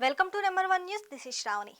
Welcome to number 1 news. This is Shravani.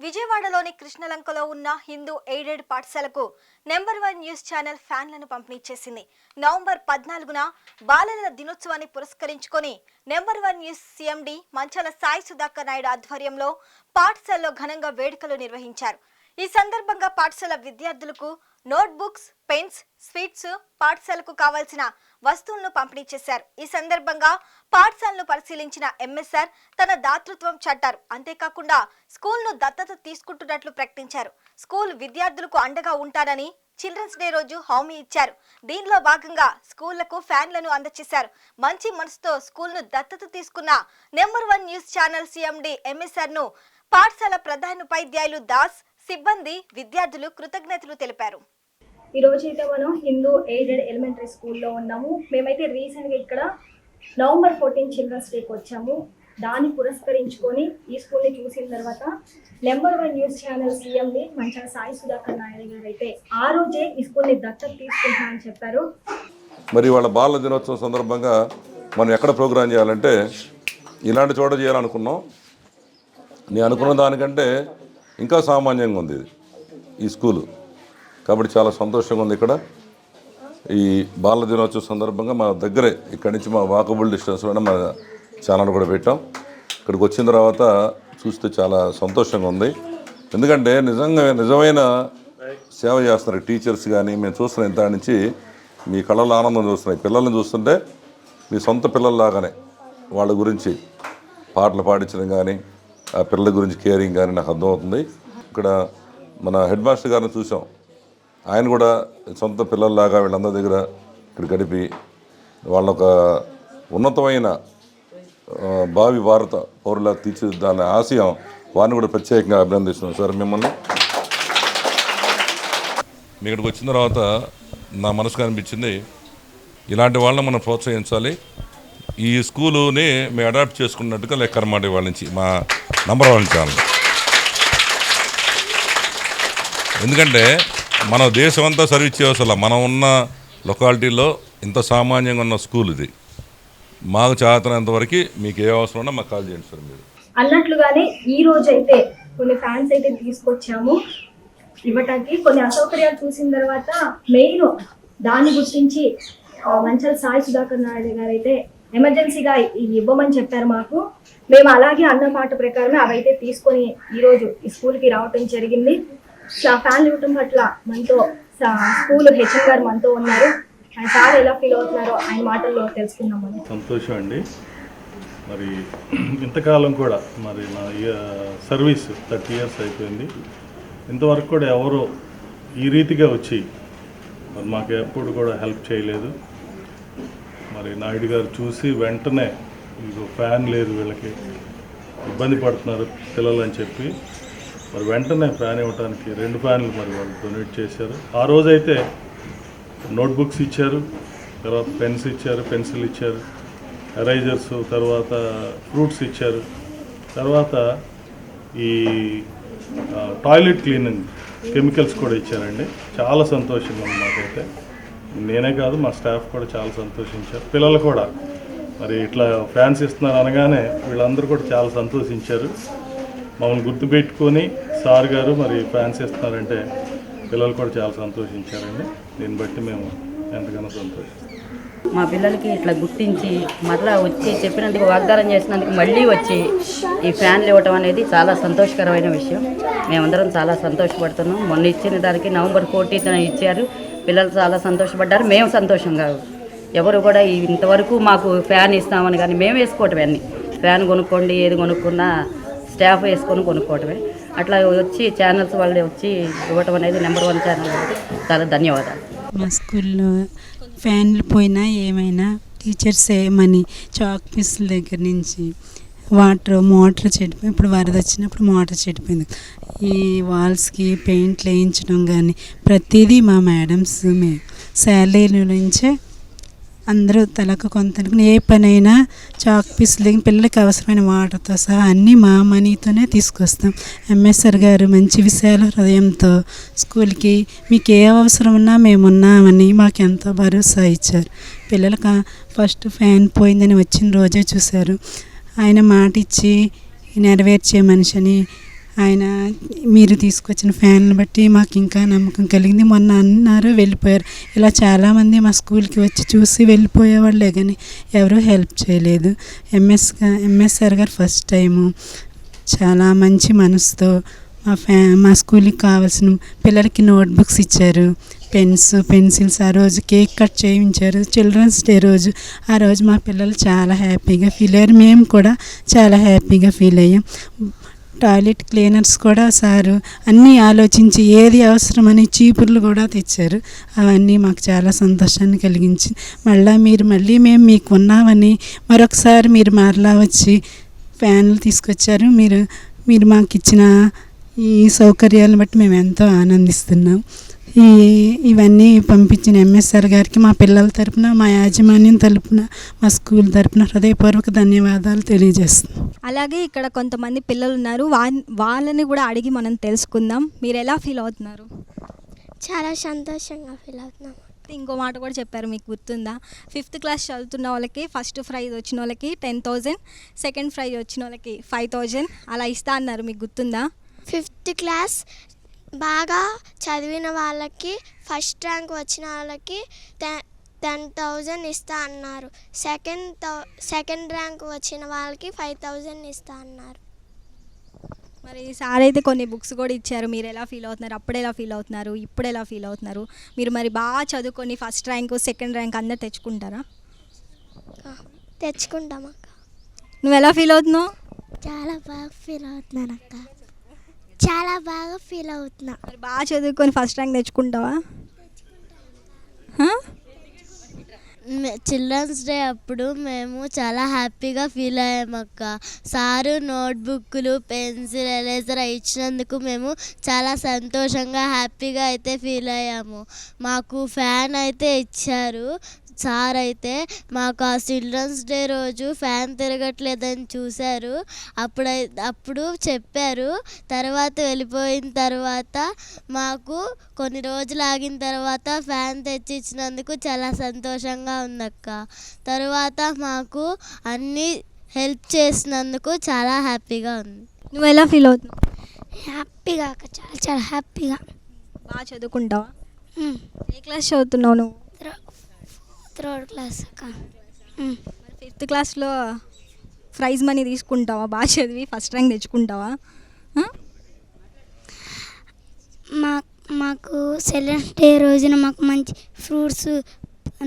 విజయవాడలోని కృష్ణలంకలో ఉన్న హిందూ ఎయిడెడ్ పాఠశాలకు నెంబర్ 1 న్యూస్ ఛానల్ ఫ్యాన్లను పంపిణీ చేసింది. నవంబర్ 14న బాలల దినోత్సవాన్ని పురస్కరించుకొని number 1 news CMD Manchala Sai Sudhakar Naidu ఆధ్వర్యంలో పాఠశాలలో ఘనంగా వేడుకలు నిర్వహించారు. ఈ సందర్భంగా పాఠశాల విద్యార్థులకు నోట్బుక్స్, పెన్స్, స్వీట్స్, పాఠశాలకు కావాల్సిన వస్తువులను పంపిణీ చేశారు. ఈ సందర్భంగా పాఠశాలను పరిశీలించిన ఎంఎస్ఆర్ తన దాతృత్వం చాటారు. అంతేకాకుండా స్కూల్ను దత్తత తీసుకుంటున్నట్లు ప్రకటించారు. స్కూల్ విద్యార్థులకు అండగా ఉంటారని చిల్డ్రన్స్ డే రోజు హామీ ఇచ్చారు. దీనిలో భాగంగా స్కూళ్లకు ఫ్యాన్లను అందజేశారు. మంచి మనసుతో స్కూల్ను దత్తత తీసుకున్న number 1 news channel CMD MSR ను పాఠశాల ప్రధానోపాధ్యాయులు దాస్, సిబ్బంది, విద్యార్థులు కృతజ్ఞతలు తెలిపారు. ఈ రోజు అయితే మనం హిందూ ఎయిడెడ్ ఎలిమెంటరీ స్కూల్లో ఉన్నాము. మేమైతే రీసెంట్గా ఇక్కడ నవంబర్ 14 చిల్డ్రన్స్ డేకి వచ్చాము. దాన్ని పురస్కరించుకొని ఈ స్కూల్ని చూసిన తర్వాత నెంబర్ 1 న్యూస్ ఛానల్ సీఎంని మంచాల సాయి సుధాకర్ నాయుడు గారు అయితే ఆ రోజే ఈ స్కూల్ని దత్తత తీసుకుంటామని చెప్పారు. మరి వాళ్ళ బాలల దినోత్సవం సందర్భంగా మనం ఎక్కడ ప్రోగ్రాం చేయాలంటే ఇలాంటి చోట చేయాలనుకున్నాం. నేను అనుకున్న దానికంటే ఇంకా సామాన్యంగా ఉంది ఈ స్కూలు, కాబట్టి చాలా సంతోషంగా ఉంది. ఇక్కడ ఈ బాలల దినోత్సవం సందర్భంగా మా దగ్గరే ఇక్కడి నుంచి మా వాకబుల్ డిస్టెన్స్లోనే మా ఛానల్ కూడా పెట్టాం. ఇక్కడికి వచ్చిన తర్వాత చూస్తే చాలా సంతోషంగా ఉంది. ఎందుకంటే నిజమైన సేవ చేస్తున్నారు టీచర్స్. కానీ మేము చూస్తున్నాం ఇంత నుంచి మీ కళ్ళలో ఆనందం చూస్తున్నాయి. పిల్లల్ని చూస్తుంటే మీ సొంత పిల్లల్లాగానే వాళ్ళ గురించి పాటలు పాడించడం కానీ ఆ పిల్లల గురించి కేరింగ్ కానీ నాకు అర్థమవుతుంది. ఇక్కడ మన హెడ్ మాస్టర్ గారిని చూసాం. ఆయన కూడా సొంత పిల్లల్లాగా వీళ్ళందరి దగ్గర ఇక్కడ గడిపి వాళ్ళ ఒక ఉన్నతమైన భావి భారత పౌరులా తీర్చిదిద్దాలనే ఆశయం వారిని కూడా ప్రత్యేకంగా అభినందిస్తున్నాం సార్. మిమ్మల్ని మీ ఇక్కడికి వచ్చిన తర్వాత నా మనసుకు అనిపించింది, ఇలాంటి వాళ్ళని మనం ప్రోత్సహించాలి. ఈ స్కూలుని మేము అడాప్ట్ చేసుకున్నట్టుగా లెక్కనమాట వాళ్ళ నుంచి మా నంబర్ 1 ఛానల్. ఎందుకంటే మన దేశం అంతా సర్వీస్ చేయవలసిన మనం ఉన్న లొకాలిటీలో ఇంత సామాన్యంగా ఉన్న స్కూల్ ఇది. మాకు చేతనంత వరకు మీకు ఏ అవసరం ఉన్నా మాకు కాల్ చేయండి సార్. మీరు అన్నట్లుగానే ఈ రోజు అయితే కొన్ని ఫ్యాన్స్ అయితే తీసుకొచ్చాము ఇవ్వటానికి. కొన్ని అసౌకర్యాలు చూసిన తర్వాత మెయిన్ దాన్ని గుర్తించి మంచాల సాయి సుధాకర్ నాయుడు గారు అయితే ఎమర్జెన్సీగా ఇవ్వమని చెప్పారు మాకు. మేము అలాగే అన్న మాట ప్రకారమే అవైతే తీసుకొని ఈరోజు ఈ స్కూల్కి రావటం జరిగింది. ఫ్యాన్లు ఇవ్వటం పట్ల మనతో స్కూల్ హెచ్ఎం గారు మనతో ఉన్నారు. ఆయన సార్ ఎలా ఫీల్ అవుతున్నారో ఆయన మాటల్లో తెలుసుకుందామని. సంతోషం అండి. మరి ఇంతకాలం కూడా మరి నా సర్వీస్ 30 years అయిపోయింది. ఇంతవరకు కూడా ఎవరు ఈ రీతిగా వచ్చి మరి మాకు ఎప్పుడు కూడా హెల్ప్ చేయలేదు. మరి నాయుడు గారు చూసి వెంటనే ఇంకో ఫ్యాన్ లేదు, వీళ్ళకి ఇబ్బంది పడుతున్నారు పిల్లలు అని చెప్పి మరి వెంటనే ఫ్యాన్ ఇవ్వడానికి 2 ఫ్యాన్లు మరి వాళ్ళు డొనేట్ చేశారు. ఆ రోజైతే నోట్బుక్స్ ఇచ్చారు, తర్వాత పెన్స్ ఇచ్చారు, పెన్సిల్ ఇచ్చారు, ఎరైజర్స్, తర్వాత ఫ్రూట్స్ ఇచ్చారు, తర్వాత ఈ టాయిలెట్ క్లీనింగ్ కెమికల్స్ కూడా ఇచ్చారండి. చాలా సంతోషంగా ఉంది మాకైతే. నేనే కాదు మా స్టాఫ్ కూడా చాలా సంతోషించారు. పిల్లలు కూడా మరి ఇట్లా ఫ్యాన్స్ ఇస్తున్నారు అనగానే వీళ్ళందరూ కూడా చాలా సంతోషించారు. మమ్మల్ని గుర్తుపెట్టుకొని సార్ గారు మరి ఫ్యాన్స్ ఇస్తున్నారంటే పిల్లలు కూడా చాలా సంతోషించారండి. దీన్ని బట్టి మేము ఎంతగానో సంతోషిస్తాం. మా పిల్లలకి ఇట్లా గుర్తించి మరలా వచ్చి చెప్పినందుకు వాగ్దానం చేసినందుకు మళ్ళీ వచ్చి ఈ ఫ్యాన్లు ఇవ్వటం అనేది చాలా సంతోషకరమైన విషయం. మేమందరం చాలా సంతోషపడుతున్నాం. మొన్న ఇచ్చిన దానికి నవంబర్ 14న ఇచ్చారు. పిల్లలు చాలా సంతోషపడ్డారు, మేము సంతోషంగా. ఎవరు కూడా ఇంతవరకు మాకు ఫ్యాన్ ఇస్తామని కానీ మేము వేసుకోవటమే. అన్ని ఫ్యాన్ కొనుక్కోండి, ఏది కొనుక్కున్నా స్టాఫ్ వేసుకొని కొనుక్కోవటమే. అట్లా వచ్చి ఛానల్స్ వాళ్ళు వచ్చి ఇవ్వటం అనేది నెంబర్ 1 ఛానల్ చాలా ధన్యవాదాలు. మా స్కూల్లో ఫ్యాన్లు పోయినా ఏమైనా టీచర్స్ ఏమని చాక్ పీసుల దగ్గర నుంచి మోటార్ చెడిపోయి, ఇప్పుడు వరద వచ్చినప్పుడు మోటార్ చెడిపోయింది. ఈ వాల్స్కి పెయింట్లు వేయించడం కానీ ప్రతిదీ మా మేడమ్స్ శాలరీ నుంచే అందరూ తలకు కొంత ఏ పనైనా చాక్ పీసులు దగ్గర పిల్లలకి అవసరమైన వాటర్తో సహా అన్నీ మా మనీతోనే తీసుకొస్తాం. ఎంఎస్ఆర్ గారు మంచి విశాల హృదయంతో స్కూల్కి మీకు ఏ అవసరం ఉన్నా మేమున్నామని మాకు ఎంతో భరోసా ఇచ్చారు. పిల్లలకు ఫస్ట్ ఫ్యాన్ పోయిందని వచ్చిన రోజే చూశారు. ఆయన మాట ఇచ్చి నెరవేర్చే మనిషి అని ఆయన మీరు తీసుకొచ్చిన ఫ్యాన్లు బట్టి మాకు ఇంకా నమ్మకం కలిగింది. మొన్న అన్నారు వెళ్ళిపోయారు. ఇలా చాలామంది మా స్కూల్కి వచ్చి చూసి వెళ్ళిపోయేవాళ్ళే కానీ ఎవరూ హెల్ప్ చేయలేదు. ఎంఎస్ఆర్ గారు ఫస్ట్ టైము చాలా మంచి మనసుతో మా స్కూల్కి కావాల్సిన పిల్లలకి నోట్బుక్స్ ఇచ్చారు, పెన్సిల్స్. ఆ రోజు కేక్ కట్ చేయించారు. చిల్డ్రన్స్ డే రోజు ఆ రోజు మా పిల్లలు చాలా హ్యాపీగా ఫీల్ అయ్యారు. మేము కూడా చాలా హ్యాపీగా ఫీల్ అయ్యాం. టాయిలెట్ క్లీనర్స్ కూడా సారు అన్నీ ఆలోచించి ఏది అవసరమని చీపుర్లు కూడా తెచ్చారు. అవన్నీ మాకు చాలా సంతోషాన్ని కలిగించి మళ్ళీ మేము మీకు ఉన్నామని మరొకసారి మీరు మరలా వచ్చి ఫ్యాన్లు తీసుకొచ్చారు. మీరు మాకు ఇచ్చిన ఈ సౌకర్యాలను బట్టి మేము ఎంతో ఆనందిస్తున్నాం. ఇవన్నీ పంపించిన ఎంఎస్ఆర్ గారికి మా పిల్లల తరపున, మా యాజమాన్యం తరపున, మా స్కూల్ తరపున హృదయపూర్వక ధన్యవాదాలు తెలియజేస్తున్నాం. అలాగే ఇక్కడ కొంతమంది పిల్లలు ఉన్నారు, వాళ్ళని కూడా అడిగి మనం తెలుసుకుందాం. మీరు ఎలా ఫీల్ అవుతున్నారు? చాలా సంతోషంగా ఫీల్ అవుతున్నాం. ఇంకో మాట కూడా చెప్పారు, మీకు గుర్తుందా? 5th క్లాస్ చదువుతున్న వాళ్ళకి ఫస్ట్ ప్రైజ్ వచ్చిన వాళ్ళకి 10,000, సెకండ్ ప్రైజ్ వచ్చిన వాళ్ళకి 5,000 అలా ఇస్తా అన్నారు. మీకు గుర్తుందా? 5th క్లాస్ బాగా చదివిన వాళ్ళకి, ఫస్ట్ ర్యాంక్ వచ్చిన వాళ్ళకి 10,000 ఇస్తా అన్నారు. సెకండ్ ర్యాంక్ వచ్చిన వాళ్ళకి 5,000 ఇస్తా అన్నారు. మరి సార్ అయితే కొన్ని బుక్స్ కూడా ఇచ్చారు. మీరు ఎలా ఫీల్ అవుతున్నారు? అప్పుడు ఎలా ఫీల్ అవుతున్నారు? ఇప్పుడు ఎలా ఫీల్ అవుతున్నారు? మీరు మరి బాగా చదువుకొని ఫస్ట్ ర్యాంక్, సెకండ్ ర్యాంక్ అందరు తెచ్చుకుంటారా? తెచ్చుకుంటాం అక్క. నువ్వు ఎలా ఫీల్ అవుతున్నావు? చాలా బాగా ఫీల్ అవుతున్నాను అక్క. చాలా బాగా ఫీల్ అవుతున్నా. మరి బాగా చదువుకొని ఫస్ట్ ర్యాంక్ తెచ్చుకుంటావా? చిల్డ్రన్స్ డే అప్పుడు మేము చాలా హ్యాపీగా ఫీల్ అయ్యాము అక్క. సారు నోట్బుక్లు, పెన్సిల్, ఎరేజర్ ఇచ్చినందుకు మేము చాలా సంతోషంగా హ్యాపీగా అయితే ఫీల్ అయ్యాము. మాకు ఫ్యాన్ అయితే ఇచ్చారు. సార్ అయితే మాకు ఆ చిల్డ్రన్స్ డే రోజు ఫ్యాన్ తిరగట్లేదని చూశారు. అప్పుడు చెప్పారు. తర్వాత వెళ్ళిపోయిన తర్వాత మాకు కొన్ని రోజులు ఆగిన తర్వాత ఫ్యాన్ తెచ్చిచ్చినందుకు చాలా సంతోషంగా ఉందక్క. తర్వాత మాకు అన్నీ హెల్ప్ చేసినందుకు చాలా హ్యాపీగా ఉంది. నువ్వు ఎలా ఫీల్ అవుతున్నావు? హ్యాపీగా అక్క, చాలా చాలా హ్యాపీగా. బాగా చదువుకుంటావా? ఏ క్లాస్ చదువుతున్నావు నువ్వు? 3rd క్లాస్ అక్క. 5th క్లాస్లో ప్రైజ్ మనీ తీసుకుంటావా? బాగా చదివి ఫస్ట్ ర్యాంక్ తెచ్చుకుంటావా? మాకు చిల్డ్రన్స్ డే రోజున మాకు మంచి ఫ్రూట్స్,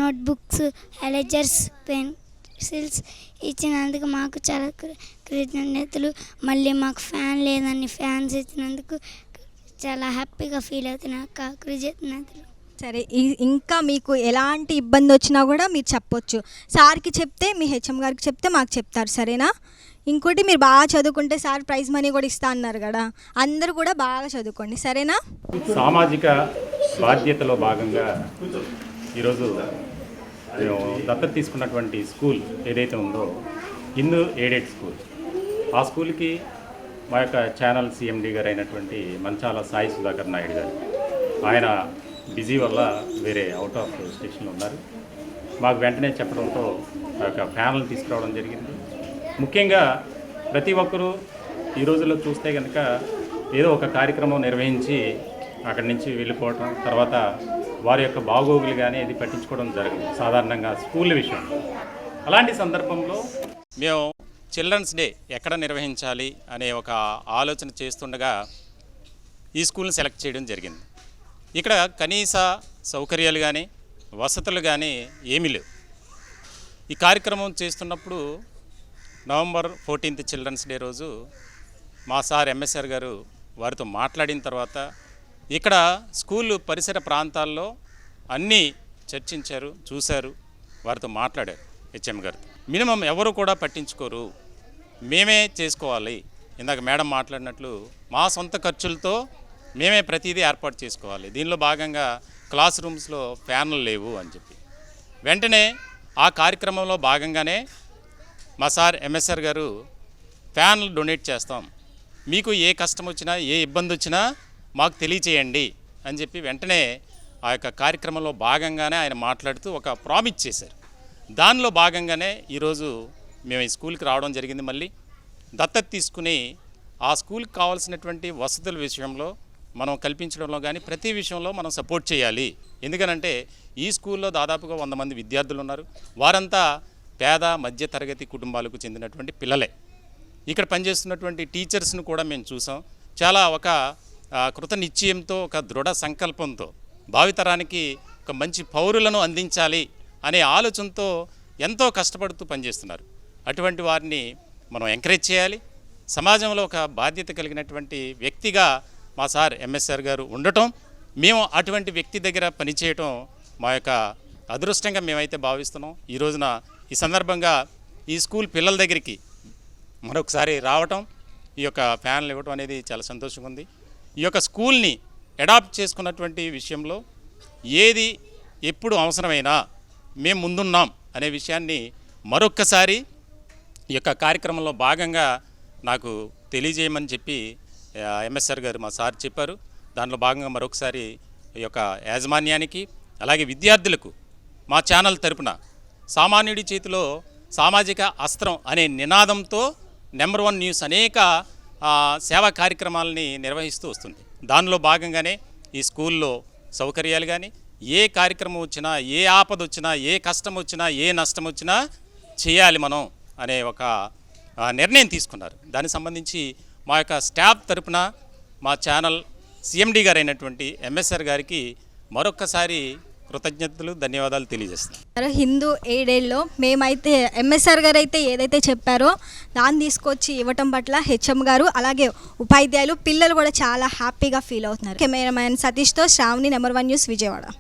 నోట్బుక్స్, ఎరేజర్స్, పెన్సిల్స్ ఇచ్చినందుకు మాకు చాలా కృతజ్ఞతలు. మళ్ళీ మాకు ఫ్యాన్ లేదని ఫ్యాన్స్ ఇచ్చినందుకు చాలా హ్యాపీగా ఫీల్ అవుతున్నా అక్క. కృతజ్ఞతలు. సరే, ఇంకా మీకు ఎలాంటి ఇబ్బంది వచ్చినా కూడా మీరు చెప్పొచ్చు. సార్కి చెప్తే, మీ హెచ్ఎం గారికి చెప్తే మాకు చెప్తారు, సరేనా? ఇంకోటి, మీరు బాగా చదువుకుంటే సార్ ప్రైజ్ మనీ కూడా ఇస్తా అన్నారు కదా, అందరూ కూడా బాగా చదువుకోండి, సరేనా? సామాజిక బాధ్యతలో భాగంగా ఈరోజు మేము దత్తత తీసుకున్నటువంటి స్కూల్ ఏదైతే ఉందో హిందూ ఎయిడెడ్ స్కూల్, ఆ స్కూల్కి మా యొక్క ఛానల్ సిఎండి గారు అయినటువంటి మంచాల సాయి సుధాకర్ నాయుడు గారు, ఆయన బిజీ వల్ల వేరే అవుట్ ఆఫ్ స్టేషన్లో ఉన్నారు. మాకు వెంటనే చెప్పడంతో ఆ యొక్క ఫ్యాన్లు తీసుకురావడం జరిగింది. ముఖ్యంగా ప్రతి ఒక్కరూ ఈ రోజుల్లో చూస్తే కనుక ఏదో ఒక కార్యక్రమం నిర్వహించి అక్కడి నుంచి వెళ్ళిపోవటం, తర్వాత వారి యొక్క బాగోగులు కానీ ఇది పట్టించుకోవడం జరగదు సాధారణంగా స్కూల్ విషయం. అలాంటి సందర్భంలో మేము చిల్డ్రన్స్ డే ఎక్కడ నిర్వహించాలి అనే ఒక ఆలోచన చేస్తుండగా ఈ స్కూల్ని సెలెక్ట్ చేయడం జరిగింది. ఇక్కడ కనీస సౌకర్యాలు కానీ వసతులు కానీ ఏమీ లేవు. ఈ కార్యక్రమం చేస్తున్నప్పుడు నవంబర్ 14th చిల్డ్రన్స్ డే రోజు మా సార్ ఎంఎస్ఆర్ గారు వారితో మాట్లాడిన తర్వాత ఇక్కడ స్కూల్ పరిసర ప్రాంతాల్లో అన్నీ చర్చించారు, చూశారు, వారితో మాట్లాడారు హెచ్ఎం గారు. మినిమం ఎవరు కూడా పట్టించుకోరు, మేమే చేసుకోవాలి. ఇందాక మేడం మాట్లాడినట్లు మా సొంత ఖర్చులతో మేమే ప్రతిదీ ఏర్పాటు చేసుకోవాలి. దీనిలో భాగంగా క్లాస్ రూమ్స్లో ఫ్యాన్లు లేవు అని చెప్పి వెంటనే ఆ కార్యక్రమంలో భాగంగానే మా సార్ ఎంఎస్ఆర్ గారు ఫ్యాన్లు డొనేట్ చేస్తాం, మీకు ఏ కష్టం వచ్చినా ఏ ఇబ్బంది వచ్చినా మాకు తెలియచేయండి అని చెప్పి వెంటనే ఆ యొక్క కార్యక్రమంలో భాగంగానే ఆయన మాట్లాడుతూ ఒక ప్రామిస్ చేశారు. దానిలో భాగంగానే ఈరోజు మేము ఈ స్కూల్కి రావడం జరిగింది. మళ్ళీ దత్తత తీసుకుని ఆ స్కూల్కి కావాల్సినటువంటి వసతుల విషయంలో మనం కల్పించడంలో కానీ ప్రతి విషయంలో మనం సపోర్ట్ చేయాలి. ఎందుకనంటే ఈ స్కూల్లో దాదాపుగా 100 మంది విద్యార్థులు ఉన్నారు. వారంతా పేద మధ్య తరగతి కుటుంబాలకు చెందినటువంటి పిల్లలే. ఇక్కడ పనిచేస్తున్నటువంటి టీచర్స్ను కూడా మేము చూసాం. చాలా ఒక కృత నిశ్చయంతో, ఒక దృఢ సంకల్పంతో భావితరానికి ఒక మంచి పౌరులను అందించాలి అనే ఆలోచనతో ఎంతో కష్టపడుతూ పనిచేస్తున్నారు. అటువంటి వారిని మనం ఎంకరేజ్ చేయాలి. సమాజంలో ఒక బాధ్యత కలిగినటువంటి వ్యక్తిగా మా సార్ ఎంఎస్ఆర్ గారు ఉండటం, మేము అటువంటి వ్యక్తి దగ్గర పనిచేయటం మా యొక్క అదృష్టంగా మేమైతే భావిస్తున్నాం. ఈ రోజున ఈ సందర్భంగా ఈ స్కూల్ పిల్లల దగ్గరికి మరొకసారి రావటం, ఈ యొక్క ఫ్యాన్లు ఇవ్వటం అనేది చాలా సంతోషంగా ఉంది. ఈ యొక్క స్కూల్ని అడాప్ట్ చేసుకున్నటువంటి విషయంలో ఏది ఎప్పుడు అవసరమైనా మేము ముందున్నాం అనే విషయాన్ని మరొక్కసారి ఈ యొక్క కార్యక్రమంలో భాగంగా నాకు తెలియజేయమని చెప్పి ఎంఎస్ఆర్ గారు మా సార్ చెప్పారు. దానిలో భాగంగా మరొకసారి ఈ యొక్క యాజమాన్యానికి అలాగే విద్యార్థులకు మా ఛానల్ తరపున సామాన్యుడి చేతిలో సామాజిక అస్త్రం అనే నినాదంతో నెంబర్ 1 న్యూస్ అనేక సేవా కార్యక్రమాలని నిర్వహిస్తూ వస్తుంది. దానిలో భాగంగానే ఈ స్కూల్లో సౌకర్యాలు కానీ, ఏ కార్యక్రమం వచ్చినా, ఏ ఆపద వచ్చినా, ఏ కష్టం వచ్చినా, ఏ నష్టం వచ్చినా చేయాలి మనం అనే ఒక నిర్ణయం తీసుకున్నారు. దానికి సంబంధించి మా యొక్క స్టాఫ్ తరపున మా ఛానల్ సిఎండి గారు అయినటువంటి ఎంఎస్ఆర్ గారికి మరొక్కసారి కృతజ్ఞతలు, ధన్యవాదాలు తెలియజేస్తున్నాను. హిందూ ఎయిడెడ్లో మేమైతే ఎంఎస్ఆర్ గారు అయితే ఏదైతే చెప్పారో దాన్ని తీసుకొచ్చి ఇవ్వటం పట్ల హెచ్ఎం గారు అలాగే ఉపాధ్యాయులు, పిల్లలు కూడా చాలా హ్యాపీగా ఫీల్ అవుతున్నారు. కెమెరామ్యాన్ సతీష్తో శ్రావణి, నెంబర్ 1 న్యూస్, విజయవాడ.